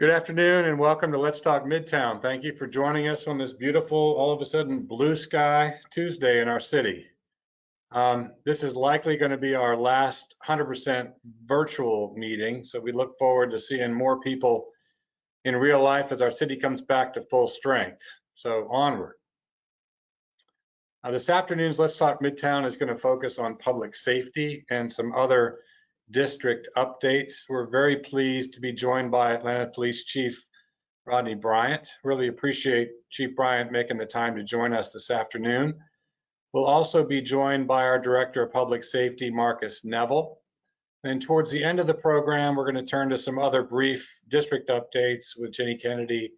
Good afternoon and welcome to Let's Talk Midtown. Thank you for joining us on this beautiful, all of a sudden, blue sky Tuesday in our city. This is likely going to be our last 100% virtual meeting, so we look forward to seeing more people in real life as our city comes back to full strength. So onward. This afternoon's Let's Talk Midtown is going to focus on public safety and some other district updates. We're very pleased to be joined by Atlanta Police Chief Rodney Bryant. Really appreciate Chief Bryant making the time to join us this afternoon. We'll also be joined by our Director of Public Safety, Marcus Neville. And towards the end of the program, we're going to turn to some other brief district updates with Jenny Kennedy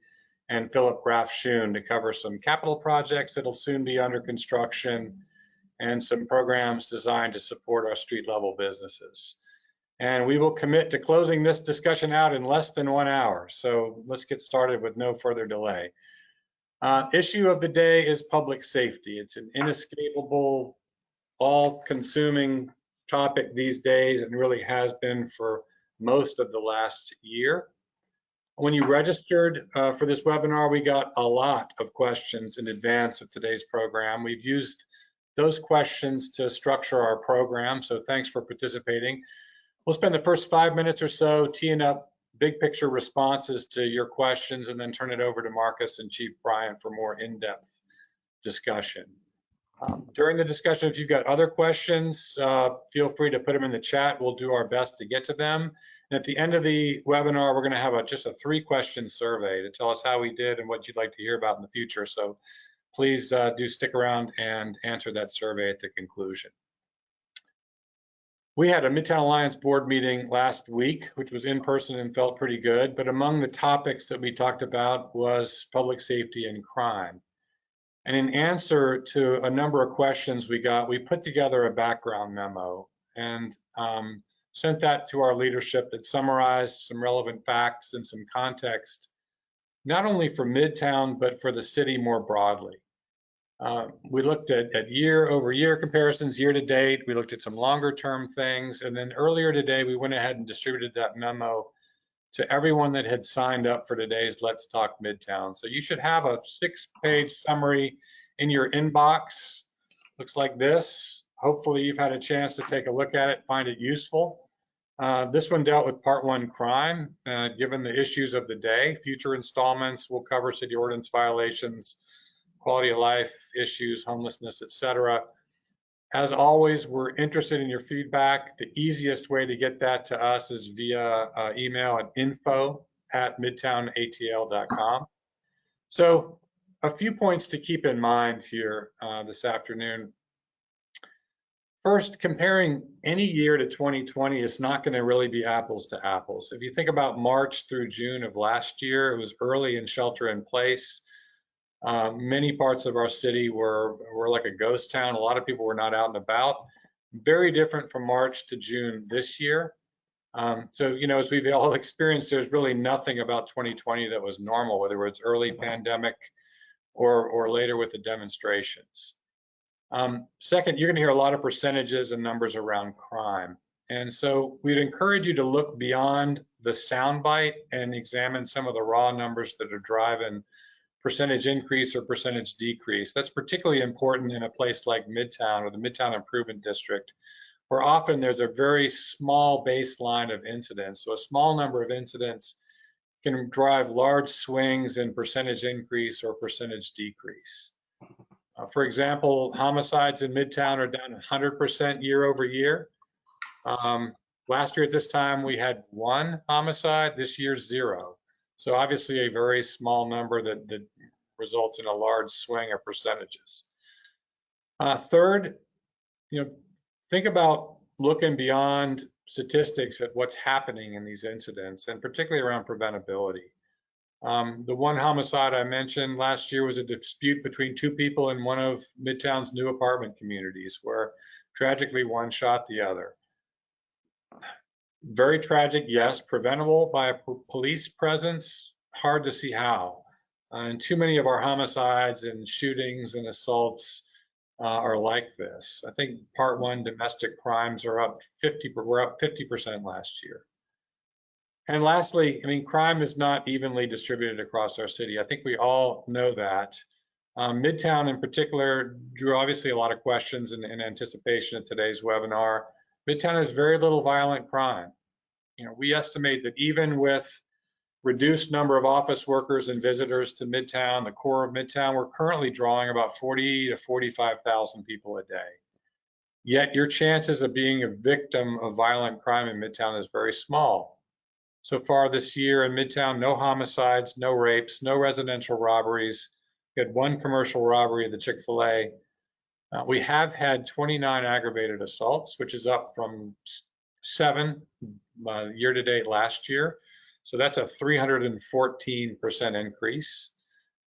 and Philip Graf-Schoon to cover some capital projects that'll soon be under construction and some programs designed to support our street level businesses. And we will commit to closing this discussion out in less than 1 hour. So let's get started with no further delay. Issue of the day is public safety. It's an inescapable, all-consuming topic these days and really has been for most of the last year. When you registered for this webinar, we got a lot of questions in advance of today's program. We've used those questions to structure our program, so thanks for participating. We'll spend the first 5 minutes or so teeing up big picture responses to your questions and then turn it over to Marcus and Chief Bryant for more in-depth discussion. During the discussion, if you've got other questions, feel free to put them in the chat. We'll do our best to get to them. And at the end of the webinar, we're going to have just a 3-question survey to tell us how we did and what you'd like to hear about in the future. So please do stick around and answer that survey at the conclusion. We had a Midtown Alliance board meeting last week, which was in person and felt pretty good. But among the topics that we talked about was public safety and crime. And in answer to a number of questions we got, we put together a background memo and sent that to our leadership that summarized some relevant facts and some context, not only for Midtown, but for the city more broadly. We looked at year-over-year comparisons, year-to-date. We looked at some longer-term things. And then earlier today, we went ahead and distributed that memo to everyone that had signed up for today's Let's Talk Midtown. So you should have a 6-page summary in your inbox. Looks like this. Hopefully you've had a chance to take a look at it, find it useful. This one dealt with Part 1 crime, given the issues of the day. Future installments will cover city ordinance violations, quality of life issues, homelessness, etc. As always, we're interested in your feedback. The easiest way to get that to us is via email at info@midtownatl.com. So a few points to keep in mind here this afternoon. First, comparing any year to 2020 is not going to really be apples to apples. If you think about March through June of last year, it was early in shelter in place. Many parts of our city were like a ghost town. A lot of people were not out and about. Very different from March to June this year. So, you know, as we've all experienced, there's really nothing about 2020 that was normal, whether it's early pandemic or later with the demonstrations. Second, you're going to hear a lot of percentages and numbers around crime. And so we'd encourage you to look beyond the soundbite and examine some of the raw numbers that are driving percentage increase or percentage decrease. That's particularly important in a place like Midtown or the Midtown Improvement District, where often there's a very small baseline of incidents. So a small number of incidents can drive large swings in percentage increase or percentage decrease. For example, homicides in Midtown are down 100% year over year. Last year at this time, we had 1 homicide, this year 0. So obviously a very small number that results in a large swing of percentages. Third, you know, think about looking beyond statistics at what's happening in these incidents, and particularly around preventability. The 1 homicide I mentioned last year was a dispute between 2 people in one of Midtown's new apartment communities, where tragically one shot the other. Very tragic, yes. Preventable by a police presence, hard to see how. And too many of our homicides and shootings and assaults are like this. I think Part 1 domestic crimes are up 50%, were up 50% last year. And lastly, I mean, crime is not evenly distributed across our city. I think we all know that. Midtown in particular drew obviously a lot of questions in anticipation of today's webinar. Midtown has very little violent crime. You know, we estimate that even with reduced number of office workers and visitors to Midtown, the core of Midtown, we're currently drawing about 40 to 45,000 people a day. Yet your chances of being a victim of violent crime in Midtown is very small. So far this year in Midtown, no homicides, no rapes, no residential robberies. We had one commercial robbery at the Chick-fil-A. We have had 29 aggravated assaults, which is up from 7 year to date last year. So that's a 314% increase.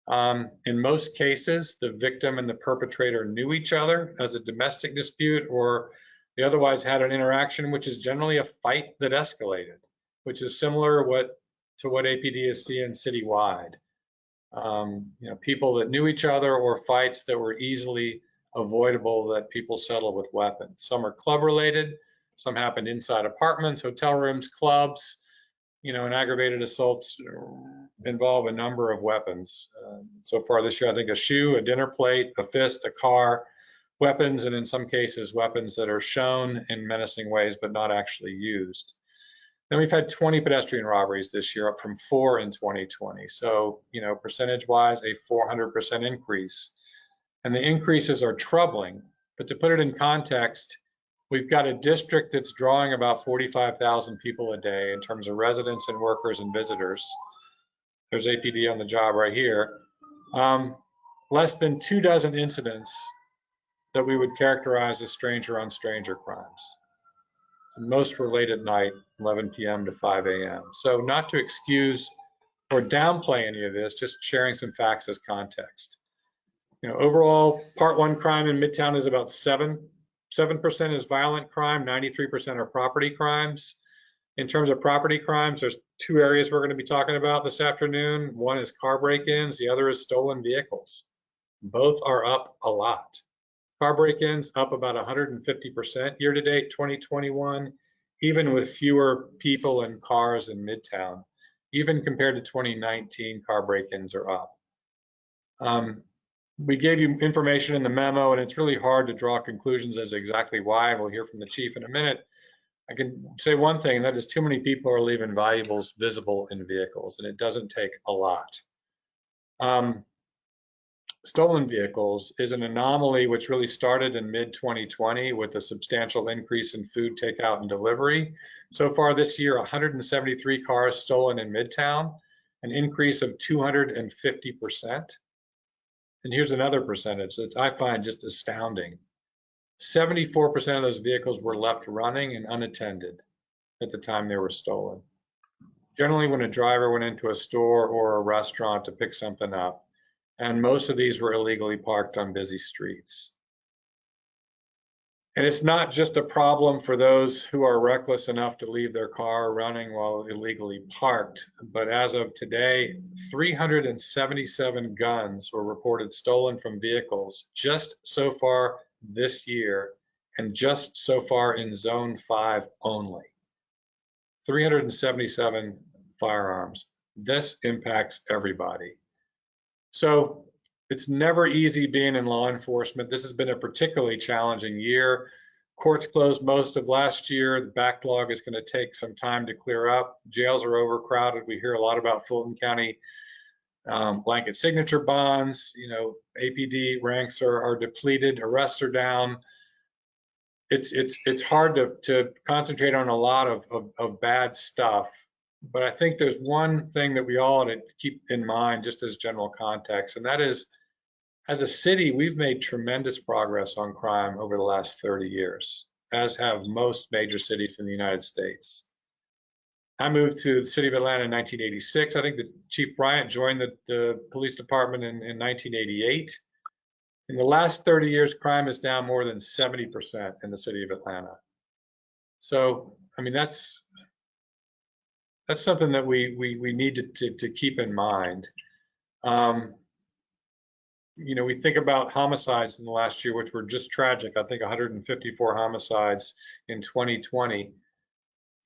In most cases, the victim and the perpetrator knew each other as a domestic dispute, or they otherwise had an interaction, which is generally a fight that escalated, which is similar to what APD is seeing citywide. You know, people that knew each other or fights that were easily avoidable that people settle with weapons. Some are club related, some happened inside apartments, hotel rooms, clubs. You know, and aggravated assaults involve a number of weapons. So far this year, I think a shoe, a dinner plate, a fist, a car, weapons, and in some cases, weapons that are shown in menacing ways but not actually used. Then we've had 20 pedestrian robberies this year, up from 4 in 2020. So, you know, percentage-wise, a 400% increase. And the increases are troubling. But to put it in context, we've got a district that's drawing about 45,000 people a day in terms of residents and workers and visitors. There's APD on the job right here. Less than 24 incidents that we would characterize as stranger on stranger crimes. Most were late at night, 11 p.m. to 5 a.m. So not to excuse or downplay any of this, just sharing some facts as context. You know, overall, Part 1 crime in Midtown is about 7% is violent crime, 93% are property crimes. In terms of property crimes, there's 2 areas we're going to be talking about this afternoon. One is car break-ins, the other is stolen vehicles. Both are up a lot. Car break-ins up about 150% year to date 2021, even with fewer people and cars in Midtown. Even compared to 2019, car break-ins are up. We gave you information in the memo, and it's really hard to draw conclusions as to exactly why. We'll hear from the chief in a minute. I can say one thing, and that is too many people are leaving valuables visible in vehicles, and it doesn't take a lot. Stolen vehicles is an anomaly which really started in mid-2020 with a substantial increase in food takeout and delivery. So far this year, 173 cars stolen in Midtown, an increase of 250%. And here's another percentage that I find just astounding. 74% of those vehicles were left running and unattended at the time they were stolen. Generally, when a driver went into a store or a restaurant to pick something up, and most of these were illegally parked on busy streets. And it's not just a problem for those who are reckless enough to leave their car running while illegally parked, but as of today, 377 guns were reported stolen from vehicles just so far this year, and just so far in Zone 5 only. 377 firearms. This impacts everybody. So it's never easy being in law enforcement. This has been a particularly challenging year. Courts closed most of last year. The backlog is going to take some time to clear up. Jails are overcrowded. We hear a lot about Fulton County blanket signature bonds. You know, APD ranks are depleted. Arrests are down. It's hard to concentrate on a lot of bad stuff. But I think there's one thing that we all ought to keep in mind just as general context, and that is, as a city, we've made tremendous progress on crime over the last 30 years, as have most major cities in the United States. I moved to the city of Atlanta in 1986. I think that Chief Bryant joined the police department in 1988. In the last 30 years, crime is down more than 70% in the city of Atlanta. So, I mean, that's something that we need to keep in mind. You know, we think about homicides in the last year, which were just tragic. I think 154 homicides in 2020.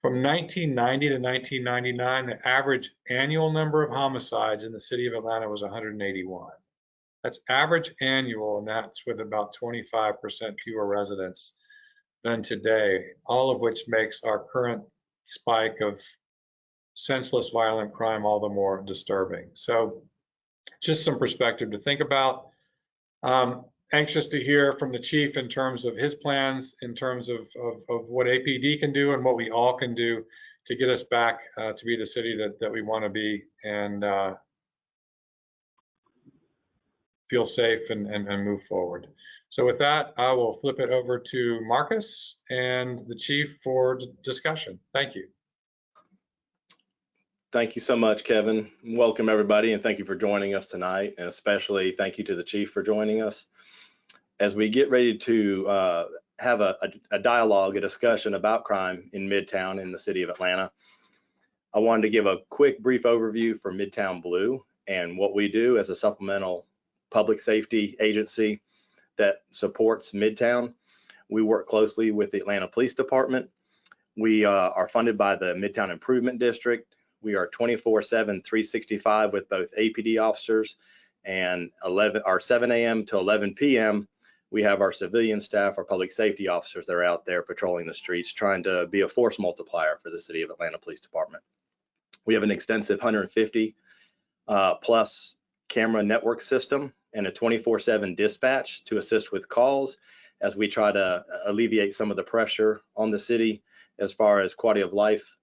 From 1990 to 1999, the average annual number of homicides in the city of Atlanta was 181. That's average annual, and that's with about 25% fewer residents than today, all of which makes our current spike of senseless violent crime all the more disturbing. So just some perspective to think about. Anxious to hear from the chief in terms of his plans, in terms of what APD can do and what we all can do to get us back to be the city that we want to be and feel safe and move forward. So with that, I will flip it over to Marcus and the chief for discussion. Thank you. Thank you so much, Kevin. Welcome, everybody, and thank you for joining us tonight, and especially thank you to the chief for joining us. As we get ready to have a dialogue, a discussion about crime in Midtown in the city of Atlanta, I wanted to give a quick, brief overview for Midtown Blue and what we do as a supplemental public safety agency that supports Midtown. We work closely with the Atlanta Police Department. We are funded by the Midtown Improvement District. We are 24/7, 365 with both APD officers, and 7 a.m. to 11 p.m. we have our civilian staff, our public safety officers that are out there patrolling the streets, trying to be a force multiplier for the City of Atlanta Police Department. We have an extensive 150 plus camera network system and a 24/7 dispatch to assist with calls as we try to alleviate some of the pressure on the city as far as quality of life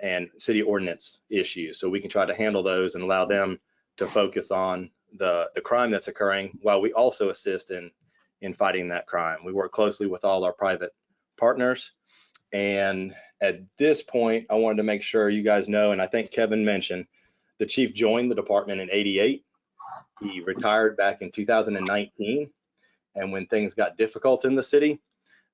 and city ordinance issues, so we can try to handle those and allow them to focus on the crime that's occurring while we also assist in fighting that crime. We work closely with all our private partners, and at this point I wanted to make sure you guys know, and I think Kevin mentioned, the chief joined the department in '88. He retired back in 2019, and when things got difficult in the city,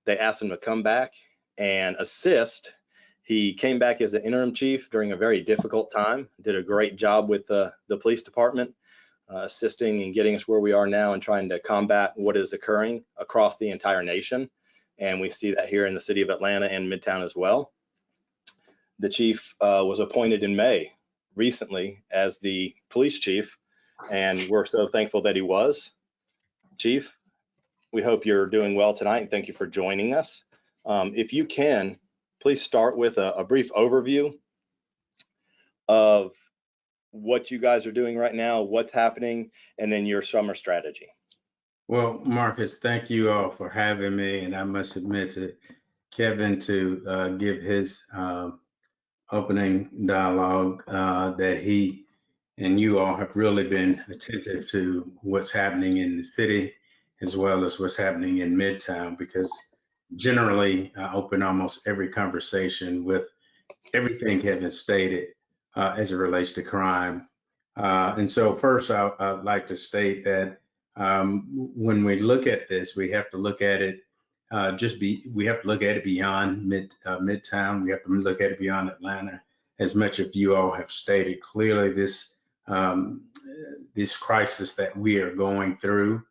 they asked him to come back and assist. He came back as the interim chief during a very difficult time, did a great job with the police department, assisting and getting us where we are now and trying to combat what is occurring across the entire nation. And we see that here in the city of Atlanta and Midtown as well. The chief was appointed in May recently as the police chief, and we're so thankful that he was. Chief, we hope you're doing well tonight, and thank you for joining us. If you can, please start with a brief overview of what you guys are doing right now, what's happening, and then your summer strategy. Well, Marcus, thank you all for having me, and I must admit to Kevin to give his opening dialogue that he and you all have really been attentive to what's happening in the city as well as what's happening in Midtown, because generally I open almost every conversation with everything Kevin stated as it relates to crime. And so first I'd like to state that when we look at this, we have to look at it we have to look at it beyond Midtown. We have to look at it beyond Atlanta. As much as you all have stated clearly, this crisis that we are going through,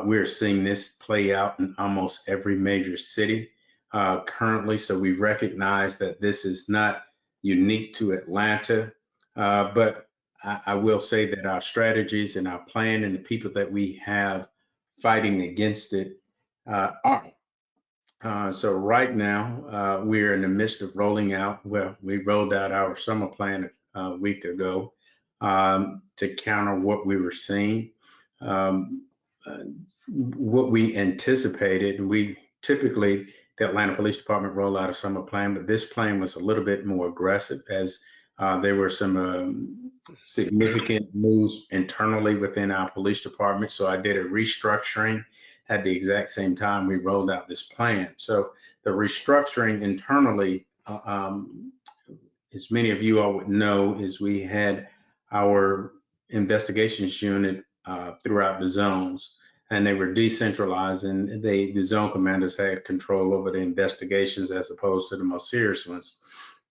we're seeing this play out in almost every major city currently. So we recognize that this is not unique to Atlanta, but I will say that our strategies and our plan and the people that we have fighting against it are. So right now, we're in the midst of rolling out, we rolled out our summer plan a week ago to counter what we were seeing. What we anticipated, and we typically, the Atlanta Police Department roll out a summer plan, but this plan was a little bit more aggressive as there were some significant moves internally within our police department. So I did a restructuring at the exact same time we rolled out this plan. So the restructuring internally, as many of you all would know, is we had our investigations unit throughout the zones, and they were decentralized, and the zone commanders had control over the investigations as opposed to the most serious ones.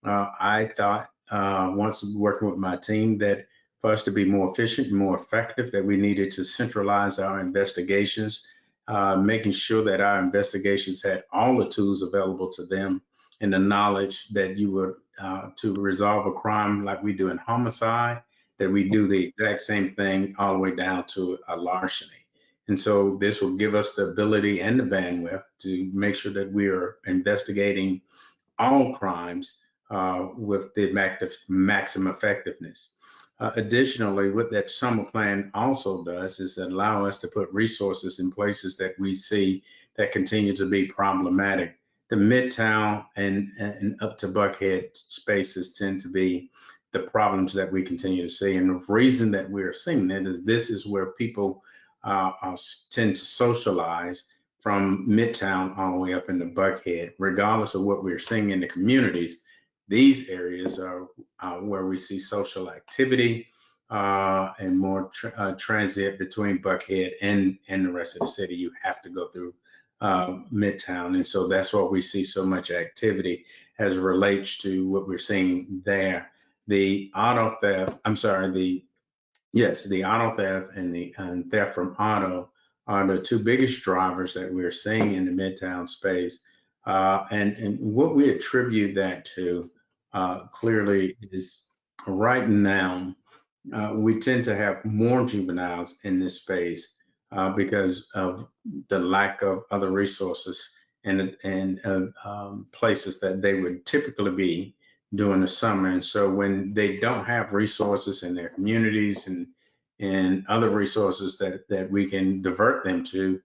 I thought once working with my team that for us to be more efficient and more effective, that we needed to centralize our investigations, making sure that our investigations had all the tools available to them and the knowledge that you would to resolve a crime like we do in homicide, that we do the exact same thing all the way down to a larceny. And so this will give us the ability and the bandwidth to make sure that we are investigating all crimes with the maximum effectiveness. Additionally, what that summer plan also does is allow us to put resources in places that we see that continue to be problematic. The Midtown and up to Buckhead spaces tend to be the problems that we continue to see. And the reason that we're seeing that is this is where people tend to socialize from Midtown all the way up into Buckhead, regardless of what we're seeing in the communities. These areas are where we see social activity and more transit between Buckhead and the rest of the city. You have to go through Midtown. And so that's why we see so much activity as it relates to what we're seeing there. The auto theft, the auto theft and the theft from auto are the two biggest drivers that we're seeing in the Midtown space. And what we attribute that to clearly is right now, we tend to have more juveniles in this space because of the lack of other resources and places that they would typically be during the summer. And so when they don't have resources in their communities and other resources that we can divert them to,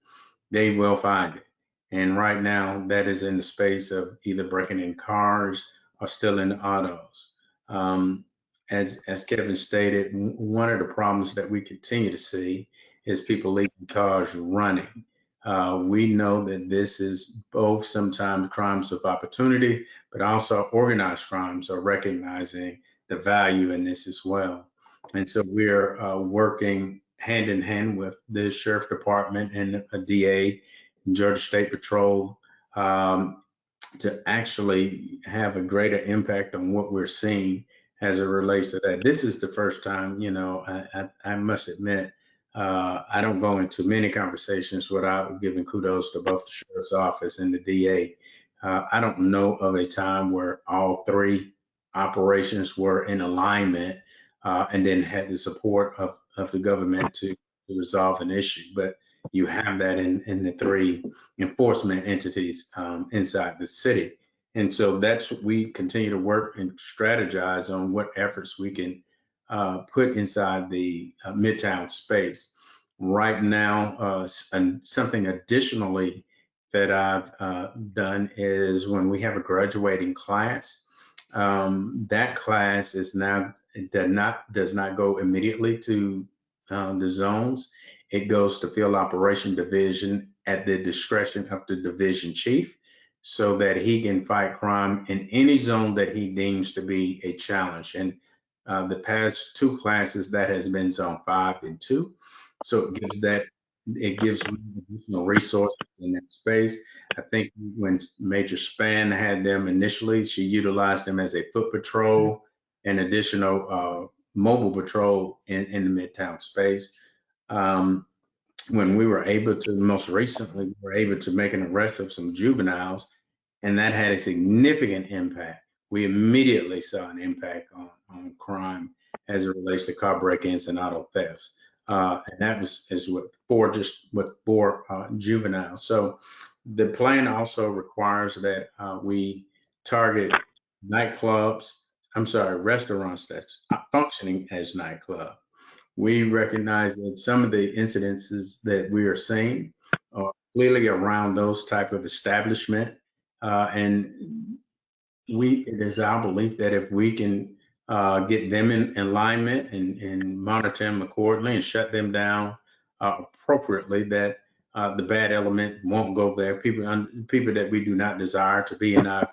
they will find it. And right now, that is in the space of either breaking in cars or stealing autos. As Kevin stated, one of the problems that we continue to see is people leaving cars running. We know that this is both sometimes crimes of opportunity, but also organized crimes are recognizing the value in this as well. And so we're working hand in hand with the Sheriff Department and a DA, Georgia State Patrol, to actually have a greater impact on what we're seeing as it relates to that. This is the first time, I must admit, I don't go into many conversations without giving kudos to both the Sheriff's Office and the DA. I don't know of a time where all three operations were in alignment and then had the support of the government to resolve an issue. But you have that in the three enforcement entities inside the city. And so that's what we continue to work and strategize on what efforts we can put inside the Midtown space. Right now, and something additionally that I've done is when we have a graduating class, that class is now does not go immediately to the zones. It goes to field operation division at the discretion of the division chief so that he can fight crime in any zone that he deems to be a challenge. And the past two classes, that has been zone 5 and 2. So it gives additional resources in that space. I think when Major Spann had them initially, she utilized them as a foot patrol and additional mobile patrol in the Midtown space. When we were able to, most recently, we were able to make an arrest of some juveniles, and that had a significant impact. We immediately saw an impact on crime as it relates to car break-ins and auto thefts. And that was with four juveniles. So the plan also requires that we target restaurants that's functioning as nightclub. We recognize that some of the incidences that we are seeing are clearly around those type of establishment. And it is our belief that if we can get them in alignment and monitor them accordingly and shut them down appropriately, that the bad element won't go there. People that we do not desire to be in our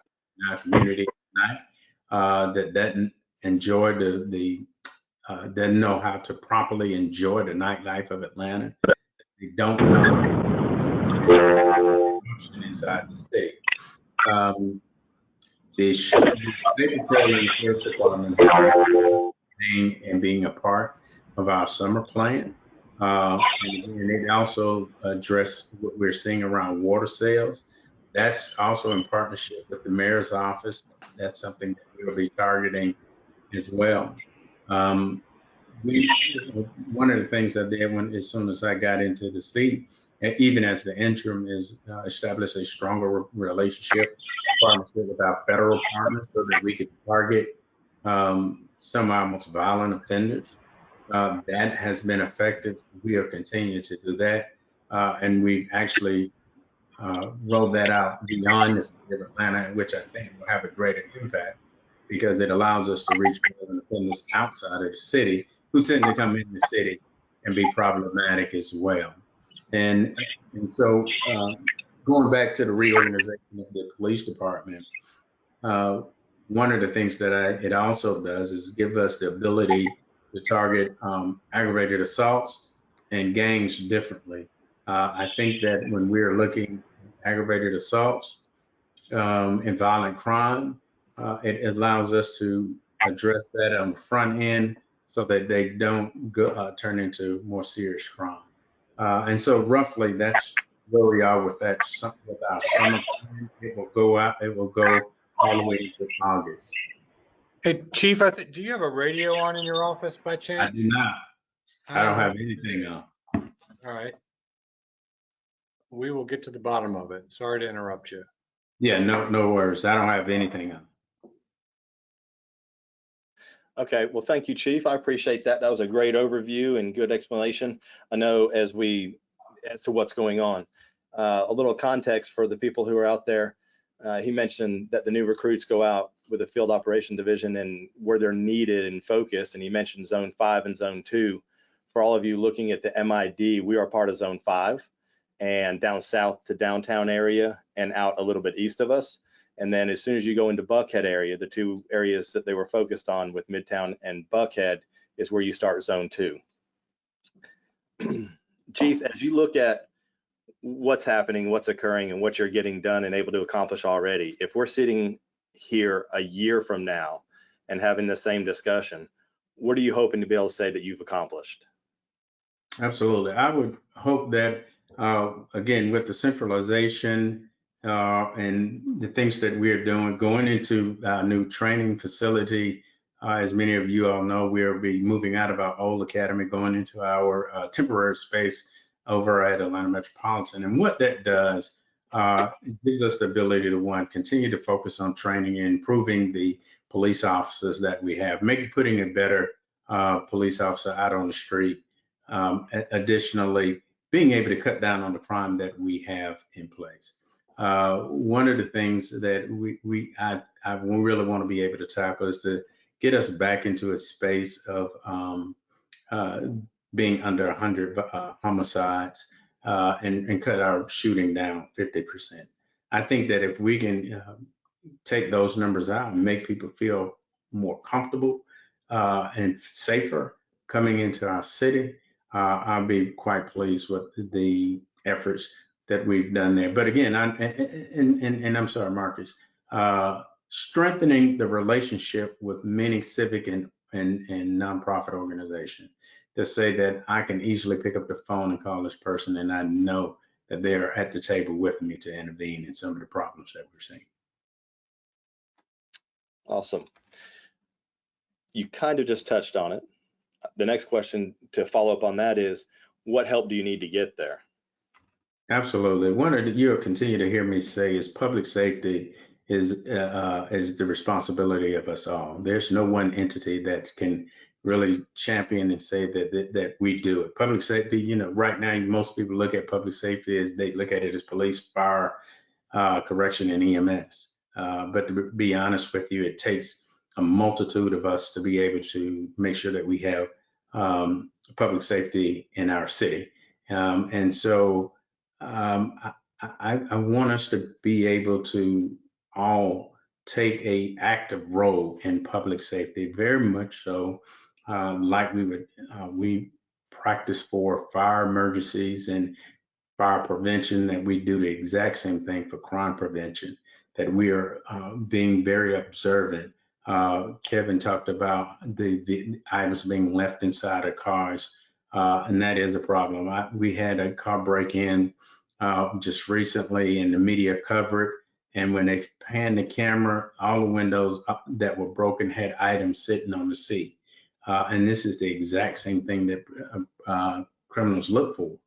community at night, that doesn't enjoy doesn't know how to properly enjoy the nightlife of Atlanta. They don't come inside the state. The State Patrol and the Sheriff's Department and being a part of our summer plan. And it also addressed what we're seeing around water sales. That's also in partnership with the mayor's office. That's something that we will be targeting as well. One of the things I did as soon as I got into the seat, even as the interim, is establish a stronger relationship, partnership with our federal partners so that we could target some of our most violent offenders. That has been effective. We are continuing to do that. And we've actually rolled that out beyond the city of Atlanta, which I think will have a greater impact because it allows us to reach violent offenders outside of the city who tend to come in the city and be problematic as well. And so going back to the reorganization of the police department, one of the things that it also does is give us the ability to target aggravated assaults and gangs differently. I think that when we're looking at aggravated assaults and violent crime, it allows us to address that on the front end so that they don't turn into more serious crime. And so roughly that's where we are with that, with our summer plan. It will go out, it will go all the way into August. Hey, Chief, do you have a radio on in your office by chance? I do not. I don't have anything on. All right. We will get to the bottom of it. Sorry to interrupt you. Yeah, no worries. I don't have anything on. Okay, well, thank you, Chief. I appreciate that. That was a great overview and good explanation. I know as to what's going on. A little context for the people who are out there. He mentioned that the new recruits go out with a field operation division and where they're needed and focused. And he mentioned Zone 5 and Zone 2. For all of you looking at the MID, we are part of Zone 5 and down south to downtown area and out a little bit east of us. And then as soon as you go into Buckhead area, the two areas that they were focused on with Midtown and Buckhead is where you start Zone 2. Chief, as you look at what's happening, what's occurring, and what you're getting done and able to accomplish already, if we're sitting here a year from now and having the same discussion, what are you hoping to be able to say that you've accomplished? Absolutely. I would hope that, again, with the centralization and the things that we're doing, going into our new training facility, as many of you all know, we'll be moving out of our old academy, going into our temporary space over at Atlanta Metropolitan. And what that does, it gives us the ability to, one, continue to focus on training and improving the police officers that we have, putting a better police officer out on the street. Additionally, being able to cut down on the crime that we have in place. One of the things that I really want to be able to tackle is to get us back into a space of being under 100 homicides and cut our shooting down 50%. I think that if we can take those numbers out and make people feel more comfortable and safer coming into our city, I'll be quite pleased with the efforts that we've done there. But again, I'm sorry, Marcus, strengthening the relationship with many civic and nonprofit organizations to say that I can easily pick up the phone and call this person and I know that they're at the table with me to intervene in some of the problems that we're seeing. Awesome. You kind of just touched on it. The next question to follow up on that is, what help do you need to get there? Absolutely. You'll continue to hear me say is public safety is the responsibility of us all. There's no one entity that can really champion and say that we do it. Public safety, right now, most people look at public safety as they look at it as police, fire, correction, and EMS. But to be honest with you, it takes a multitude of us to be able to make sure that we have public safety in our city. And so I want us to be able to all take a active role in public safety, very much so like we practice for fire emergencies and fire prevention, that we do the exact same thing for crime prevention, that we are being very observant. Kevin talked about the items being left inside of cars, and that is a problem. We had a car break-in just recently, and the media covered. And when they panned the camera, all the windows that were broken had items sitting on the seat. And this is the exact same thing that criminals look for,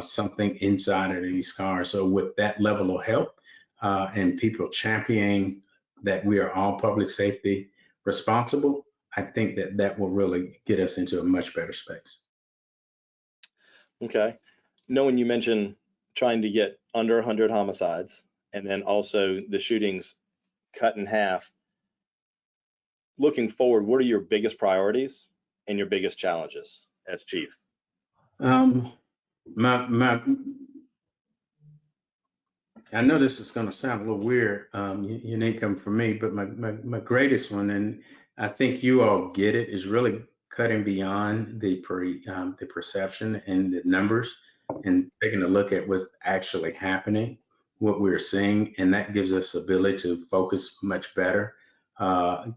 something inside of these cars. So with that level of help and people championing that we are all public safety responsible, I think that that will really get us into a much better space. Okay. Knowing you mentioned trying to get under 100 homicides and then also the shootings cut in half, looking forward, what are your biggest priorities and your biggest challenges as chief? I know this is going to sound a little weird, unique coming from me, but my greatest one, and I think you all get it, is really cutting beyond the perception and the numbers and taking a look at what's actually happening, what we're seeing, and that gives us ability to focus much better.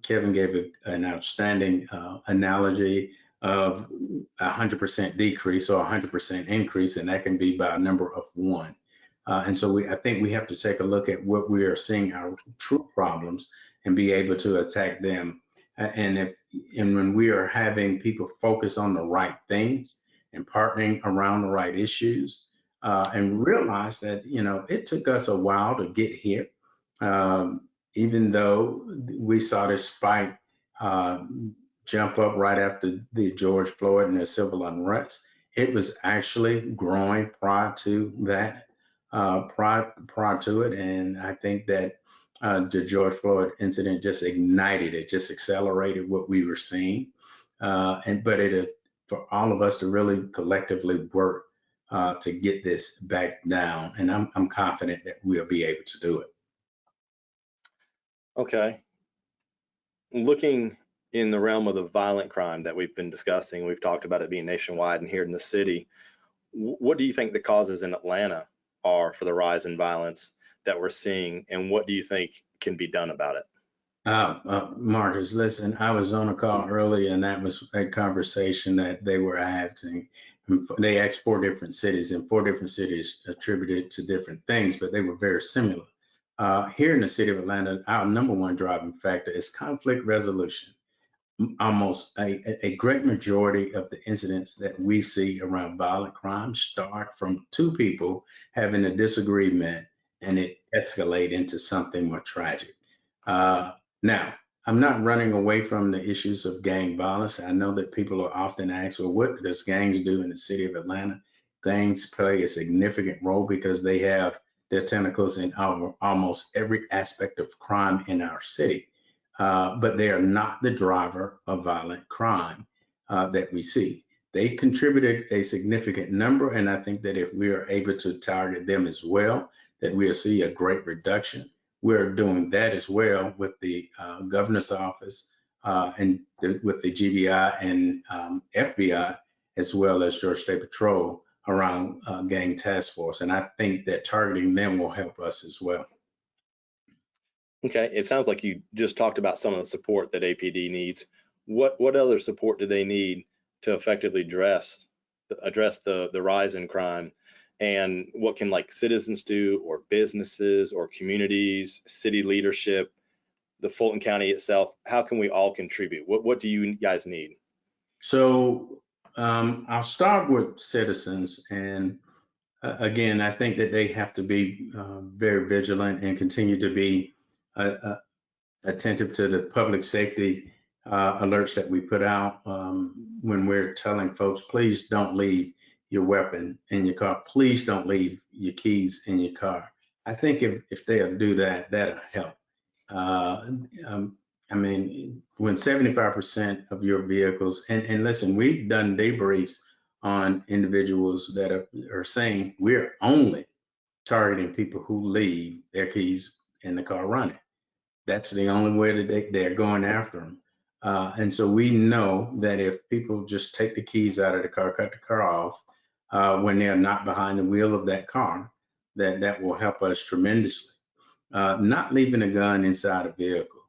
Kevin gave an outstanding analogy of 100% decrease or 100% increase, and that can be by a number of one. And so I think we have to take a look at what we are seeing, our true problems, and be able to attack them. And when we are having people focus on the right things and partnering around the right issues, and realize that, it took us a while to get here. Even though we saw this spike jump up right after the George Floyd and the civil unrest, it was actually growing prior to that. Prior to it, and I think that the George Floyd incident just ignited it, just accelerated what we were seeing, but it for all of us to really collectively work to get this back down, and I'm confident that we'll be able to do it. Okay. Looking in the realm of the violent crime that we've been discussing, we've talked about it being nationwide and here in the city. What do you think the causes in Atlanta are for the rise in violence that we're seeing, and what do you think can be done about it? Marcus, listen, I was on a call earlier, and that was a conversation that they were having. They asked 4 different cities, and 4 different cities attributed to different things, but they were very similar. Here in the city of Atlanta, our number one driving factor is conflict resolution. Almost a great majority of the incidents that we see around violent crime start from 2 people having a disagreement and it escalate into something more tragic. Now, I'm not running away from the issues of gang violence. I know that people are often asked, well, what does gangs do in the city of Atlanta? Gangs play a significant role because they have their tentacles in almost every aspect of crime in our city. But they are not the driver of violent crime that we see. They contributed a significant number, and I think that if we are able to target them as well, that we'll see a great reduction. We're doing that as well with the governor's office and with the GBI and FBI, as well as Georgia State Patrol around gang task force. And I think that targeting them will help us as well. Okay, it sounds like you just talked about some of the support that APD needs. What other support do they need to effectively address the rise in crime? And what can like citizens do, or businesses, or communities, city leadership, the Fulton County itself? How can we all contribute? What do you guys need? So I'll start with citizens, and again, I think that they have to be very vigilant and continue to be attentive to the public safety alerts that we put out when we're telling folks, please don't leave your weapon in your car. Please don't leave your keys in your car. I think if they'll do that, that'll help. I mean, when 75% of your vehicles, and listen, we've done debriefs on individuals that are saying we're only targeting people who leave their keys in the car running. That's the only way that they're going after them. And so we know that if people just take the keys out of the car, cut the car off when they're not behind the wheel of that car, that will help us tremendously. Not leaving a gun inside a vehicle.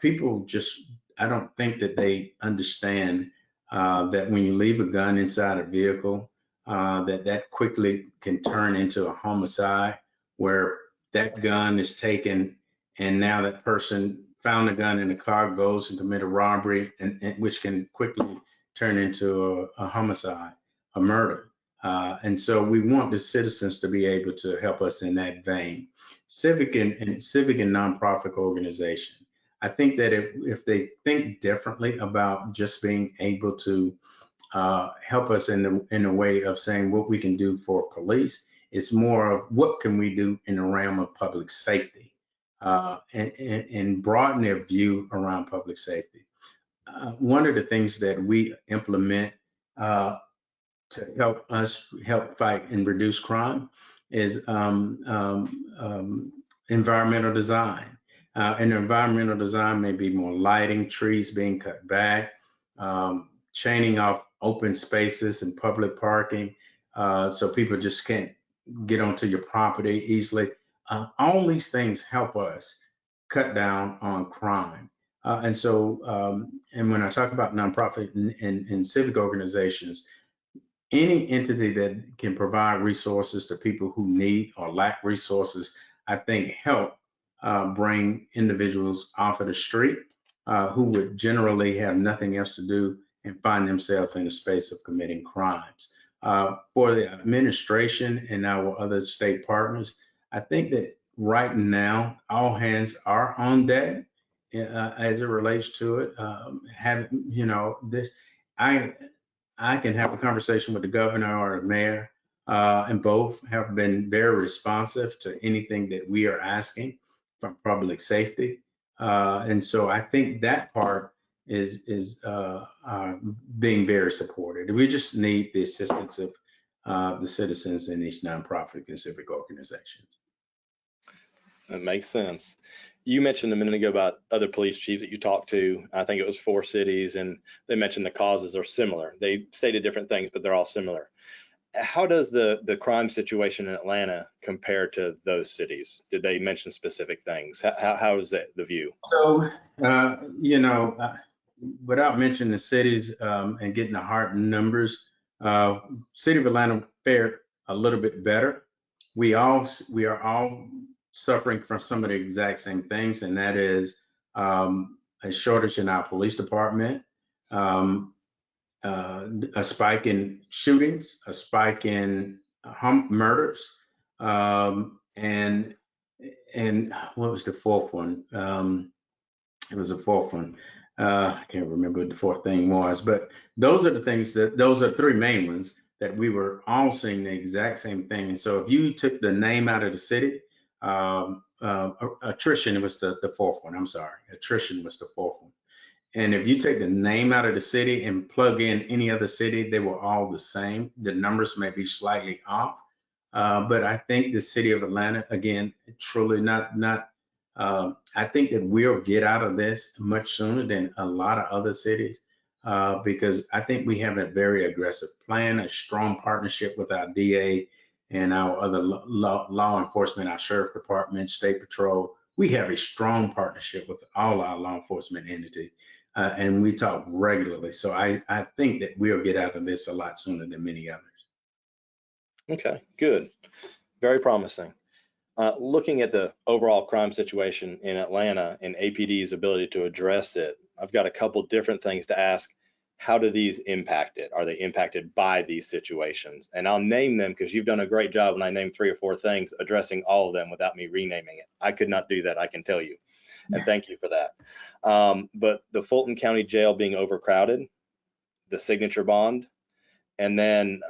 People just, I don't think that they understand that when you leave a gun inside a vehicle, that quickly can turn into a homicide where that gun is taken and now that person found a gun in the car goes and commit a robbery and which can quickly turn into a homicide, a murder. And so we want the citizens to be able to help us in that vein. Civic and nonprofit organization. I think that if they think differently about just being able to help us in the way of saying what we can do for police, it's more of what can we do in the realm of public safety and broaden their view around public safety. One of the things that we implement to help fight and reduce crime is environmental design. And environmental design may be more lighting, trees being cut back, chaining off open spaces and public parking, so people just can't get onto your property easily. All these things help us cut down on crime. And so, and when I talk about nonprofit and civic organizations, any entity that can provide resources to people who need or lack resources, I think help bring individuals off of the street who would generally have nothing else to do and find themselves in a space of committing crimes. For the administration and our other state partners, I think that right now all hands are on deck as it relates to it. I can have a conversation with the governor or the mayor, and both have been very responsive to anything that we are asking from public safety. And so I think that part is being very supported. We just need the assistance of the citizens in these nonprofit and civic organizations. That makes sense. You mentioned a minute ago about other police chiefs that you talked to. I think it was 4 cities, and they mentioned the causes are similar. They stated different things, but they're all similar. How does the crime situation in Atlanta compare to those cities? Did they mention specific things? How is that the view? So, without mentioning the cities and getting the hard numbers, City of Atlanta fared a little bit better. We are all suffering from some of the exact same things, and that is a shortage in our police department, a spike in shootings, a spike in murders, and what was the fourth one? It was a fourth one. I can't remember what the fourth thing was, but those are 3 main ones that we were all seeing the exact same thing. And so if you took the name out of the city, attrition was the fourth one. I'm sorry, attrition was the fourth one. And if you take the name out of the city and plug in any other city, they were all the same. The numbers may be slightly off, but I think the city of Atlanta, again, truly not. I think that we'll get out of this much sooner than a lot of other cities because I think we have a very aggressive plan, a strong partnership with our DA and our other law enforcement, our sheriff department, state patrol. We have a strong partnership with all our law enforcement entities. And we talk regularly. So I think that we'll get out of this a lot sooner than many others. Okay, good. Very promising. Looking at the overall crime situation in Atlanta and APD's ability to address it, I've got a couple different things to ask. How do these impact it? Are they impacted by these situations? And I'll name them because you've done a great job when I named 3 or 4 things, addressing all of them without me renaming it. I could not do that, I can tell you. And thank you for that. But the Fulton County Jail being overcrowded, the signature bond, and then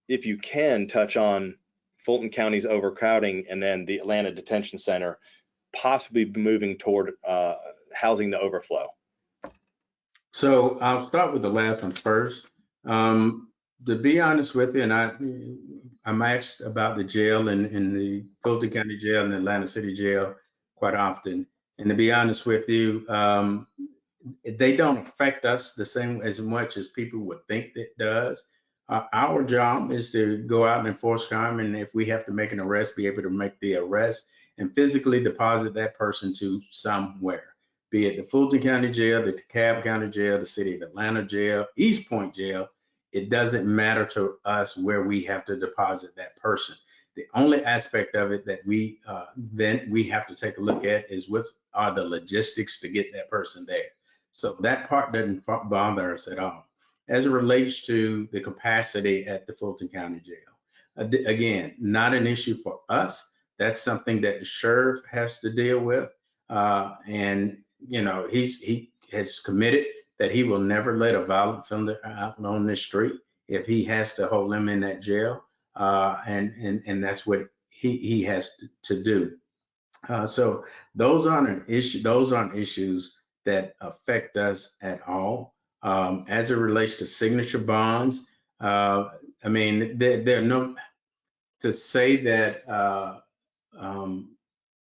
if you can touch on Fulton County's overcrowding and then the Atlanta Detention Center possibly moving toward housing the overflow. So I'll start with the last one first. To be honest with you, and I'm asked about the jail in the Fulton County Jail and Atlanta City Jail quite often. And to be honest with you, they don't affect us the same as much as people would think it does. Our job is to go out and enforce crime, and if we have to make an arrest, be able to make the arrest and physically deposit that person to somewhere, be it the Fulton County Jail, the DeKalb County Jail, the City of Atlanta Jail, East Point Jail, it doesn't matter to us where we have to deposit that person. The only aspect of it that then we have to take a look at is what are the logistics to get that person there. So that part doesn't bother us at all. As it relates to the capacity at the Fulton County Jail, again, not an issue for us. That's something that the sheriff has to deal with. And he has committed that he will never let a violent offender out on the street if he has to hold them in that jail. And that's what he has to do. So those aren't an issue. Those aren't issues that affect us at all. As it relates to signature bonds, I mean, there are no to say that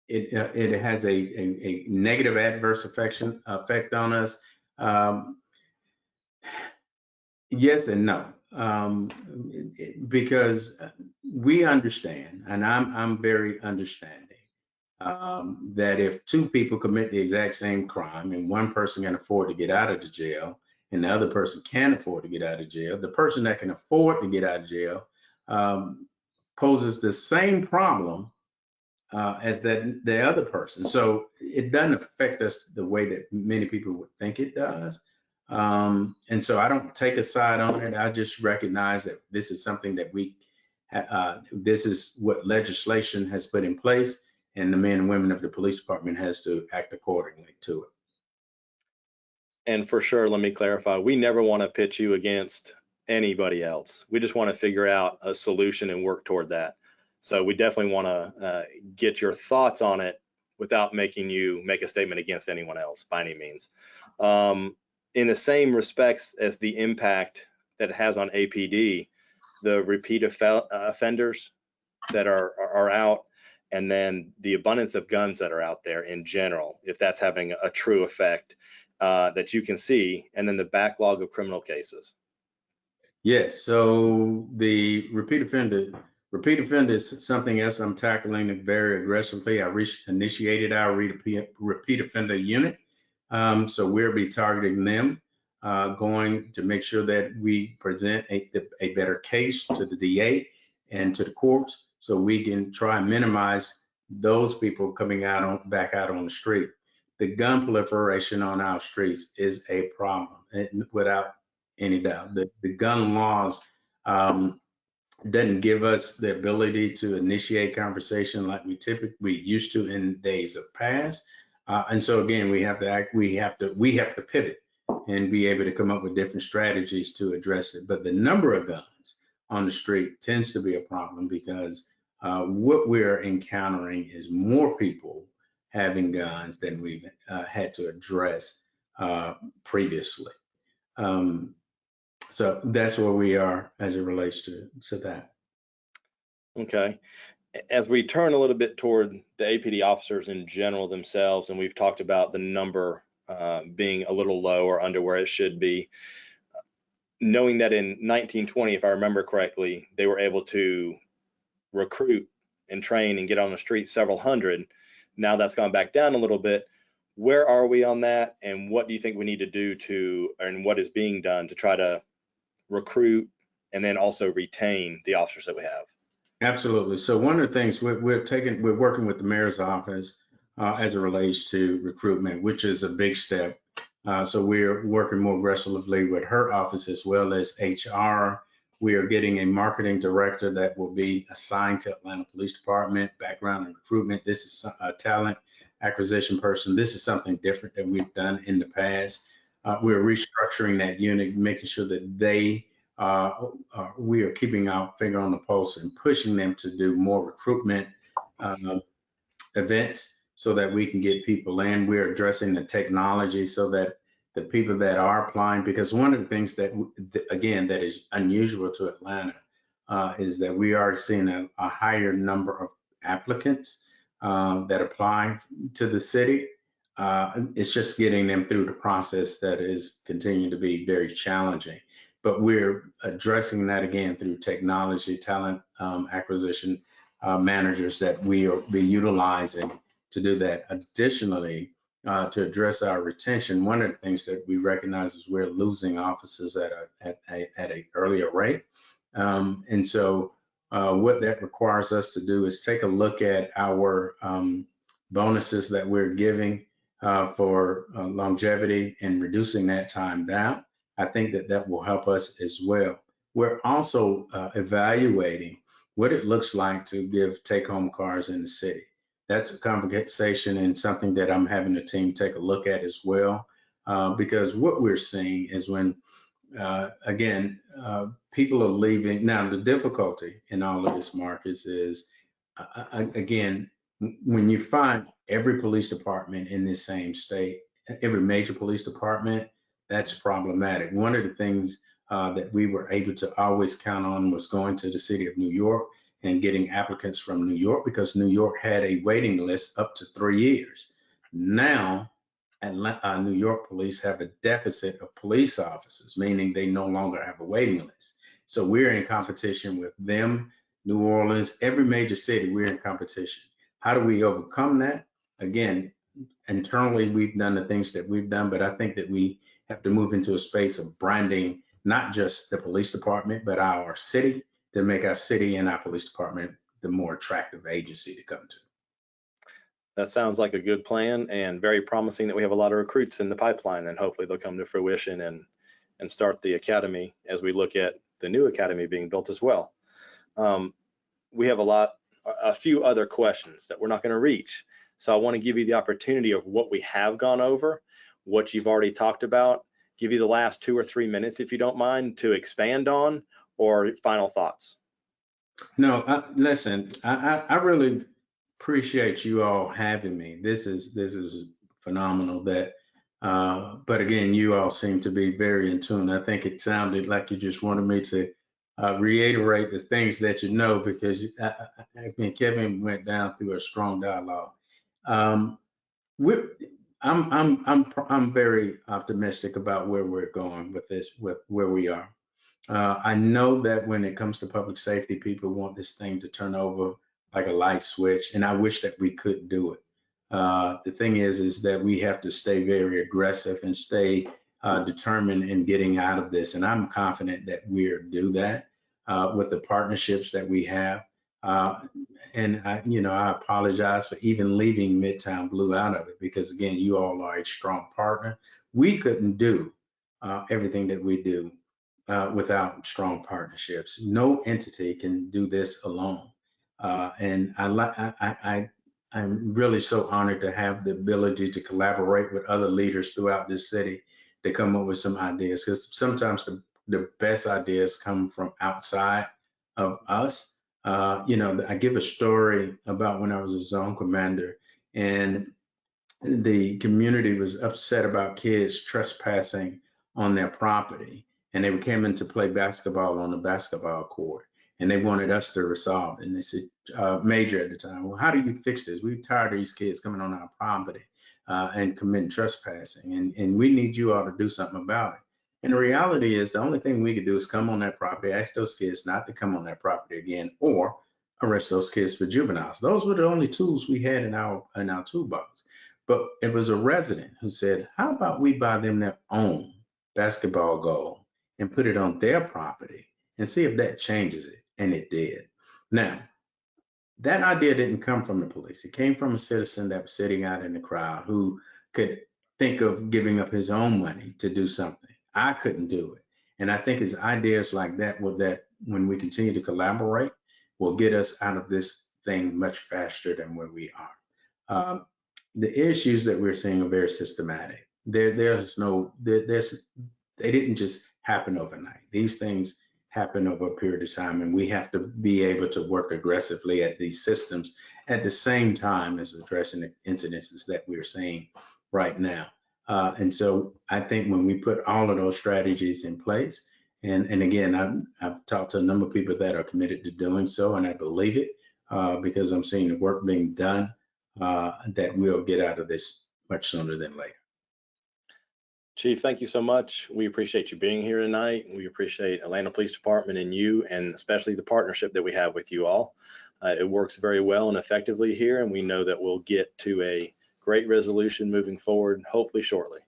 it has a negative adverse effect on us. Yes and no, because we understand, and I'm very understanding, that if two people commit the exact same crime and one person can afford to get out of the jail and the other person can't afford to get out of jail, the person that can afford to get out of jail poses the same problem as the other person. So it doesn't affect us the way that many people would think it does. And so I don't take a side on it. I just recognize that this is something that this is what legislation has put in place, and the men and women of the police department has to act accordingly to it. And for sure, let me clarify, we never want to pitch you against anybody else. We just want to figure out a solution and work toward that. So we definitely want to get your thoughts on it without making you make a statement against anyone else by any means. In the same respects as the impact that it has on APD, the repeat offenders that are out, and then the abundance of guns that are out there in general, if that's having a true effect that you can see, and then the backlog of criminal cases. Yes, so the repeat offender is something else I'm tackling very aggressively. I initiated our repeat offender unit. So we'll be targeting them, going to make sure that we present a better case to the DA and to the courts, so we can try and minimize those people coming back out on the street. The gun proliferation on our streets is a problem, without any doubt. The gun laws doesn't give us the ability to initiate conversation like we used to in days of past. And so again, we have to pivot and be able to come up with different strategies to address it. But the number of guns on the street tends to be a problem, because what we're encountering is more people having guns than we've had to address previously. So that's where we are as it relates to that. Okay. As we turn a little bit toward the APD officers in general themselves, and we've talked about the number being a little low or under where it should be, knowing that in 1920, if I remember correctly, they were able to recruit and train and get on the street several hundred. Now that's gone back down a little bit. Where are we on that, and what do you think we need to do and what is being done to try to recruit and then also retain the officers that we have? Absolutely. So one of the things we're working with the mayor's office as it relates to recruitment, which is a big step. So we're working more aggressively with her office as well as HR. We are getting a marketing director that will be assigned to Atlanta Police Department, background in recruitment. This is a talent acquisition person. This is something different than we've done in the past. We're restructuring that unit, making sure that we are keeping our finger on the pulse and pushing them to do more recruitment events so that we can get people in. We're addressing the technology so that the people that are applying, because one of the things that, again, that is unusual to Atlanta is that we are seeing a higher number of applicants that apply to the city. It's just getting them through the process that is continuing to be very challenging. But we're addressing that again through technology, talent acquisition managers that we will be utilizing to do that. Additionally, to address our retention, one of the things that we recognize is we're losing officers at a earlier rate. And so what that requires us to do is take a look at our bonuses that we're giving for longevity and reducing that time down. I think that that will help us as well. We're also evaluating what it looks like to give take-home cars in the city. That's a conversation and something that I'm having the team take a look at as well, because what we're seeing is when, again, people are leaving. Now, the difficulty in all of this, Marcus, is, again, when you find every police department in the same state, every major police department, that's problematic. One of the things that we were able to always count on was going to the city of New York and getting applicants from New York, because New York had a waiting list up to 3 years. Now, New York police have a deficit of police officers, meaning they no longer have a waiting list. So we're in competition with them, New Orleans, every major city, we're in competition. How do we overcome that? Again, internally, we've done the things that we've done, but I think that we have to move into a space of branding, not just the police department, but our city, to make our city and our police department the more attractive agency to come to. That sounds like a good plan and very promising that we have a lot of recruits in the pipeline, and hopefully they'll come to fruition and start the academy as we look at the new academy being built as well. We have a few other questions that we're not going to reach. So I want to give you the opportunity of what we have gone over, what you've already talked about, give you the last 2 or 3 minutes, if you don't mind, to expand on, or final thoughts. No, listen, I really appreciate you all having me. This is phenomenal. But again, you all seem to be very in tune. I think it sounded like you just wanted me to reiterate the things that you know, because I mean, Kevin went down through a strong dialogue. I'm very optimistic about where we're going with this, with where we are. I know that when it comes to public safety, people want this thing to turn over like a light switch, and I wish that we could do it. The thing is that we have to stay very aggressive and stay determined in getting out of this, and I'm confident that we'll do that with the partnerships that we have. And I apologize for even leaving Midtown Blue out of it, because again, you all are a strong partner. We couldn't do everything that we do without strong partnerships. No entity can do this alone. And I'm really so honored to have the ability to collaborate with other leaders throughout this city to come up with some ideas, because sometimes the best ideas come from outside of us. I give a story about when I was a zone commander, and the community was upset about kids trespassing on their property, and they came in to play basketball on the basketball court, and they wanted us to resolve it. And they said, Major at the time, well, how do you fix this? We're tired of these kids coming on our property and committing trespassing, and we need you all to do something about it. And the reality is, the only thing we could do is come on that property, ask those kids not to come on that property again, or arrest those kids for juveniles. Those were the only tools we had in our toolbox. But it was a resident who said, how about we buy them their own basketball goal and put it on their property and see if that changes it? And it did. Now, that idea didn't come from the police. It came from a citizen that was sitting out in the crowd who could think of giving up his own money to do something. I couldn't do it. And I think it's ideas like that when we continue to collaborate, will get us out of this thing much faster than where we are. The issues that we're seeing are very systematic. They didn't just happen overnight. These things happen over a period of time, and we have to be able to work aggressively at these systems at the same time as addressing the incidences that we're seeing right now. And so I think when we put all of those strategies in place, and again, I've talked to a number of people that are committed to doing so, and I believe it because I'm seeing the work being done, that we'll get out of this much sooner than later. Chief, thank you so much. We appreciate you being here tonight. We appreciate Atlanta Police Department and you, and especially the partnership that we have with you all. It works very well and effectively here, and we know that we'll get to a great resolution moving forward, hopefully shortly.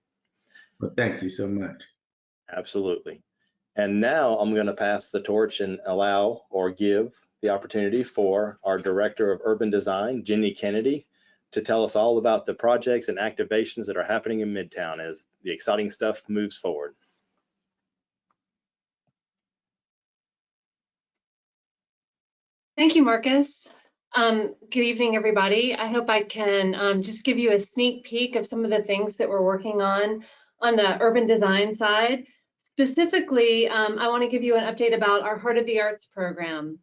Well, thank you so much. Absolutely. And now I'm going to pass the torch and allow or give the opportunity for our Director of Urban Design, Jenny Kennedy, to tell us all about the projects and activations that are happening in Midtown as the exciting stuff moves forward. Thank you, Marcus. Good evening, everybody. I hope I can just give you a sneak peek of some of the things that we're working on the urban design side. Specifically, I want to give you an update about our Heart of the Arts program.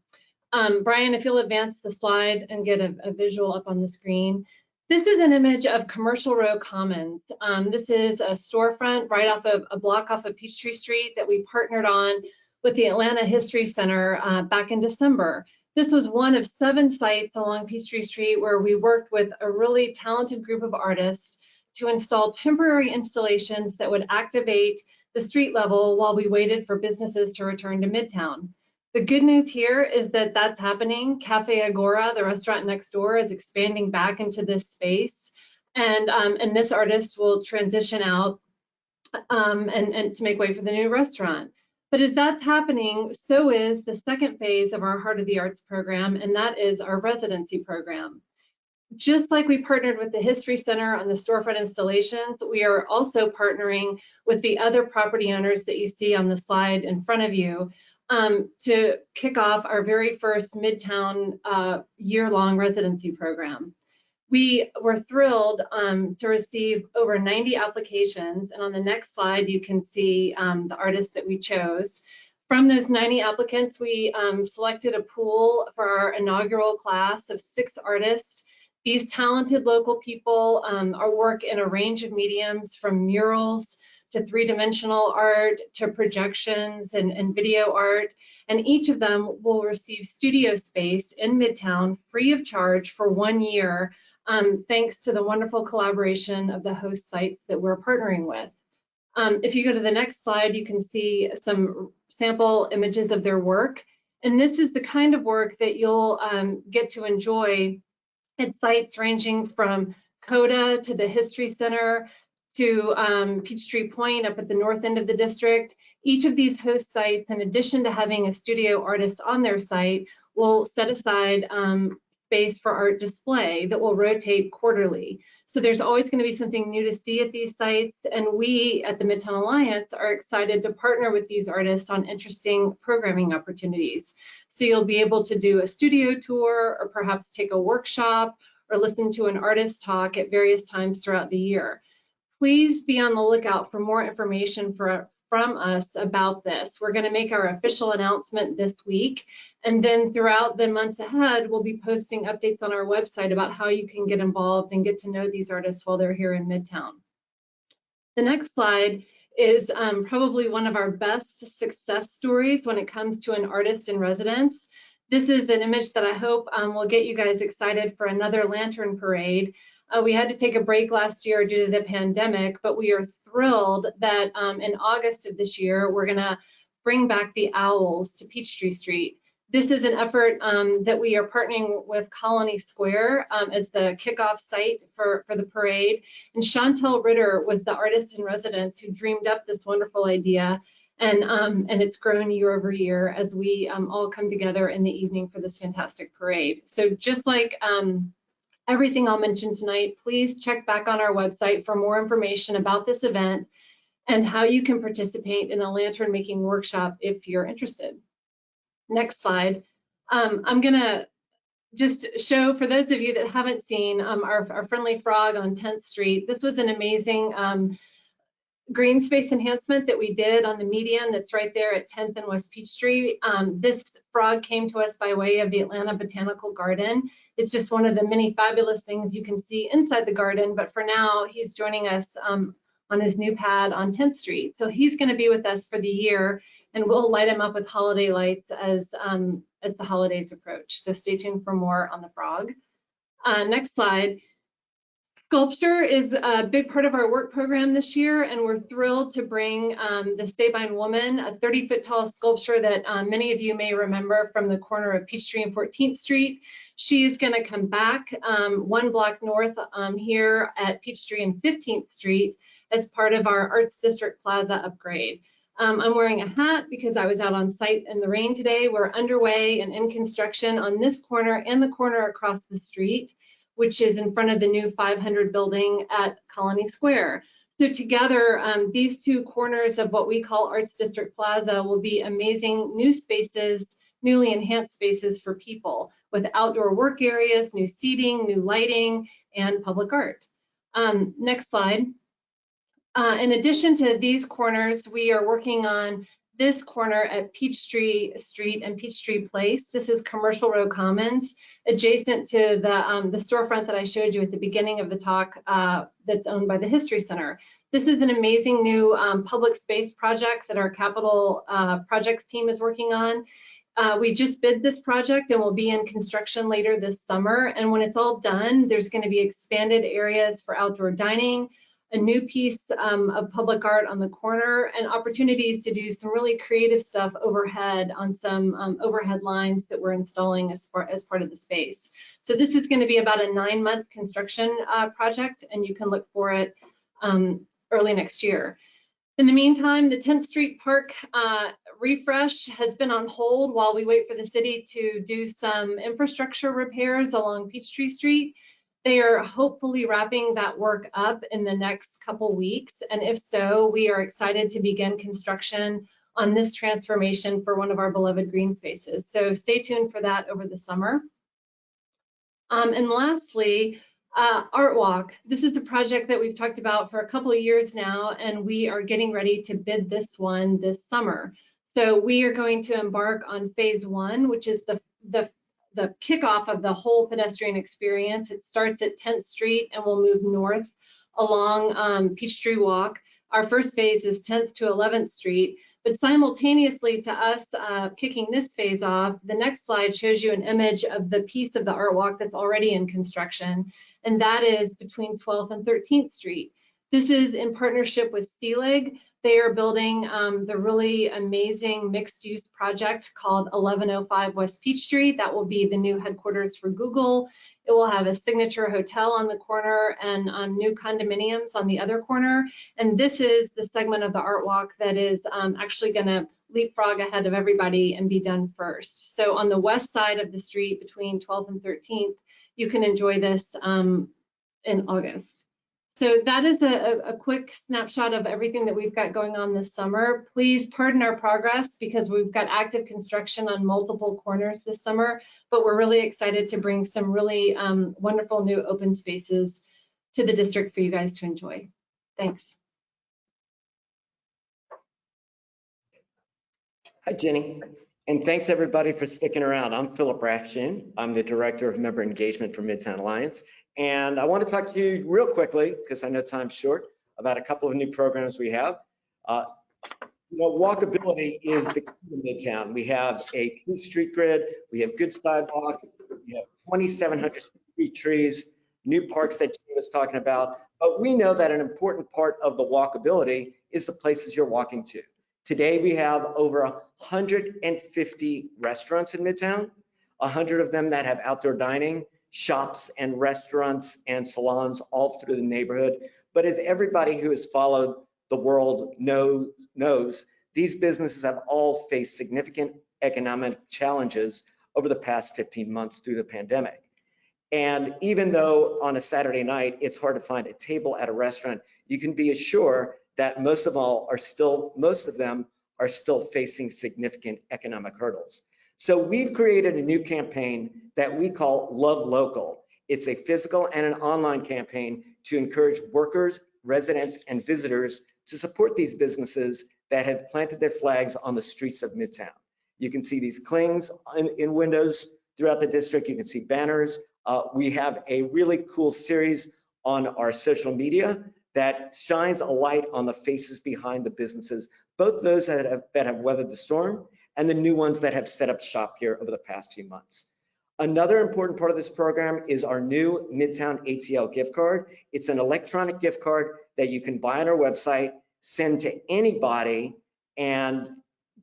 Brian, if you'll advance the slide and get a visual up on the screen. This is an image of Commercial Row Commons. This is a storefront right off of a block off of Peachtree Street that we partnered on with the Atlanta History Center back in December. This was one of 7 sites along Peachtree Street where we worked with a really talented group of artists to install temporary installations that would activate the street level while we waited for businesses to return to Midtown. The good news here is that that's happening. Cafe Agora, the restaurant next door, is expanding back into this space, and this artist will transition out and to make way for the new restaurant. But as that's happening, so is the second phase of our Heart of the Arts program, and that is our residency program. Just like we partnered with the History Center on the storefront installations, we are also partnering with the other property owners that you see on the slide in front of you to kick off our very first Midtown year-long residency program. We were thrilled to receive over 90 applications, and on the next slide you can see the artists that we chose. From those 90 applicants, we selected a pool for our inaugural class of 6 artists. These talented local people work in a range of mediums, from murals to 3-dimensional art to projections and video art, and each of them will receive studio space in Midtown free of charge for 1 year, thanks to the wonderful collaboration of the host sites that we're partnering with. If you go to the next slide, you can see some sample images of their work, and this is the kind of work that you'll get to enjoy at sites ranging from Coda to the History Center to Peachtree Point up at the north end of the district. Each of these host sites, in addition to having a studio artist on their site, will set aside space for art display that will rotate quarterly. So there's always going to be something new to see at these sites, and we at the Midtown Alliance are excited to partner with these artists on interesting programming opportunities. So you'll be able to do a studio tour, or perhaps take a workshop, or listen to an artist talk at various times throughout the year. Please be on the lookout for more information from us about this. We're going to make our official announcement this week, and then throughout the months ahead, we'll be posting updates on our website about how you can get involved and get to know these artists while they're here in Midtown. The next slide is probably one of our best success stories when it comes to an artist in residence. This is an image that I hope will get you guys excited for another lantern parade. We had to take a break last year due to the pandemic, but we are thrilled that in August of this year, we're gonna bring back the owls to Peachtree Street. This is an effort that we are partnering with Colony Square as the kickoff site for the parade. And Chantel Ritter was the artist in residence who dreamed up this wonderful idea. And it's grown year over year as we all come together in the evening for this fantastic parade. So just like everything I'll mention tonight, please check back on our website for more information about this event and how you can participate in a lantern making workshop if you're interested. Next slide. I'm gonna just show, for those of you that haven't seen our friendly frog on 10th Street, this was an amazing green space enhancement that we did on the median that's right there at 10th and West Peachtree. This frog came to us by way of the Atlanta Botanical Garden. It's just one of the many fabulous things you can see inside the garden, but for now, he's joining us on his new pad on 10th Street. So he's gonna be with us for the year, and we'll light him up with holiday lights as the holidays approach. So stay tuned for more on the frog. Next slide. Sculpture is a big part of our work program this year, and we're thrilled to bring the Sabine Woman, a 30-foot tall sculpture that many of you may remember from the corner of Peachtree and 14th Street. She's going to come back 1 block north here at Peachtree and 15th Street as part of our Arts District Plaza upgrade. I'm wearing a hat because I was out on site in the rain today. We're underway and in construction on this corner and the corner across the street, which is in front of the new 500 building at Colony Square. So together, these two corners of what we call Arts District Plaza will be amazing new spaces, newly enhanced spaces for people with outdoor work areas, new seating, new lighting, and public art. Next slide. In addition to these corners, we are working on this corner at Peachtree Street and Peachtree Place. This is Commercial Row Commons, adjacent to the storefront that I showed you at the beginning of the talk that's owned by the History Center. This is an amazing new public space project that our capital projects team is working on. We just bid this project and will be in construction later this summer. And when it's all done, there's going to be expanded areas for outdoor dining, a new piece of public art on the corner, and opportunities to do some really creative stuff overhead on some overhead lines that we're installing as part of the space. So this is going to be about a 9-month construction project, and you can look for it early next year. In the meantime, the 10th Street Park refresh has been on hold while we wait for the city to do some infrastructure repairs along Peachtree Street. They are hopefully wrapping that work up in the next couple weeks. And if so, we are excited to begin construction on this transformation for one of our beloved green spaces. So stay tuned for that over the summer. And lastly, Art Walk. This is a project that we've talked about for a couple of years now, and we are getting ready to bid this one this summer. So we are going to embark on phase 1, which is the kickoff of the whole pedestrian experience. It starts at 10th Street and will move north along Peachtree Walk. Our first phase is 10th to 11th Street, but simultaneously to us kicking this phase off, the next slide shows you an image of the piece of the Art Walk that's already in construction, and that is between 12th and 13th Street. This is in partnership with Seelig. They are building the really amazing mixed-use project called 1105 West Peachtree. That will be the new headquarters for Google. It will have a signature hotel on the corner and new condominiums on the other corner. And this is the segment of the Art Walk that is actually going to leapfrog ahead of everybody and be done first. So on the west side of the street between 12th and 13th, you can enjoy this in August. So that is a quick snapshot of everything that we've got going on this summer. Please pardon our progress because we've got active construction on multiple corners this summer, but we're really excited to bring some really wonderful new open spaces to the district for you guys to enjoy. Thanks. Hi, Jenny. And thanks everybody for sticking around. I'm Philip Rafshin. I'm the Director of Member Engagement for Midtown Alliance. And I want to talk to you real quickly, because I know time's short, about a couple of new programs we have. Walkability is the key to Midtown. We have a true street grid, we have good sidewalks, we have 2,700 street trees, new parks that Jenny was talking about. But we know that an important part of the walkability is the places you're walking to. Today, we have over 150 restaurants in Midtown, 100 of them that have outdoor dining, shops and restaurants and salons all through the neighborhood. But as everybody who has followed the world knows, these businesses have all faced significant economic challenges over the past 15 months through the pandemic. And even though on a Saturday night, it's hard to find a table at a restaurant, you can be assured that most of them are still facing significant economic hurdles. So we've created a new campaign that we call Love Local. It's a physical and an online campaign to encourage workers, residents, and visitors to support these businesses that have planted their flags on the streets of Midtown. You can see these clings in windows throughout the district. You can see banners. We have a really cool series on our social media that shines a light on the faces behind the businesses, both those that have weathered the storm and the new ones that have set up shop here over the past few months. Another important part of this program is our new Midtown ATL gift card. It's an electronic gift card that you can buy on our website, send to anybody, and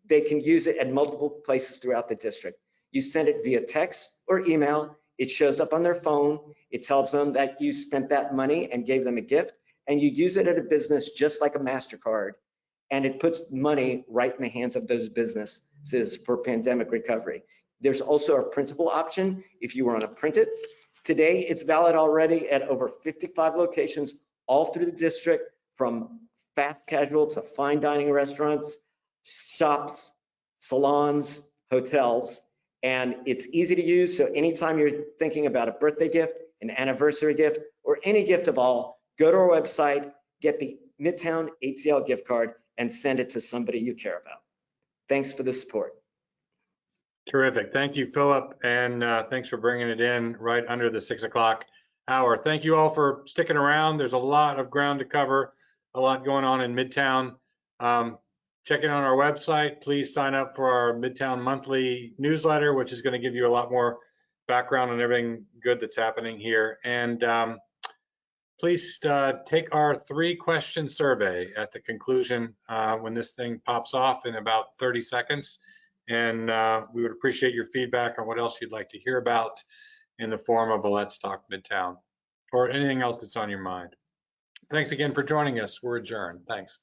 they can use it at multiple places throughout the district. You send it via text or email, it shows up on their phone, it tells them that you spent that money and gave them a gift, and you use it at a business just like a MasterCard, and it puts money right in the hands of those businesses for pandemic recovery. There's also a printable option if you want to print it. Today, it's valid already at over 55 locations all through the district, from fast casual to fine dining restaurants, shops, salons, hotels, and it's easy to use. So anytime you're thinking about a birthday gift, an anniversary gift, or any gift of all, go to our website, get the Midtown ATL gift card, and send it to somebody you care about. Thanks for the support. Terrific. Thank you, Philip, and thanks for bringing it in right under the 6 o'clock hour. Thank you all for sticking around. There's a lot of ground to cover, a lot going on in Midtown. Check it on our website. Please sign up for our Midtown monthly newsletter, which is going to give you a lot more background on everything good that's happening here. And please take our 3-question survey at the conclusion when this thing pops off in about 30 seconds. And we would appreciate your feedback on what else you'd like to hear about in the form of a Let's Talk Midtown or anything else that's on your mind. Thanks again for joining us. We're adjourned. Thanks.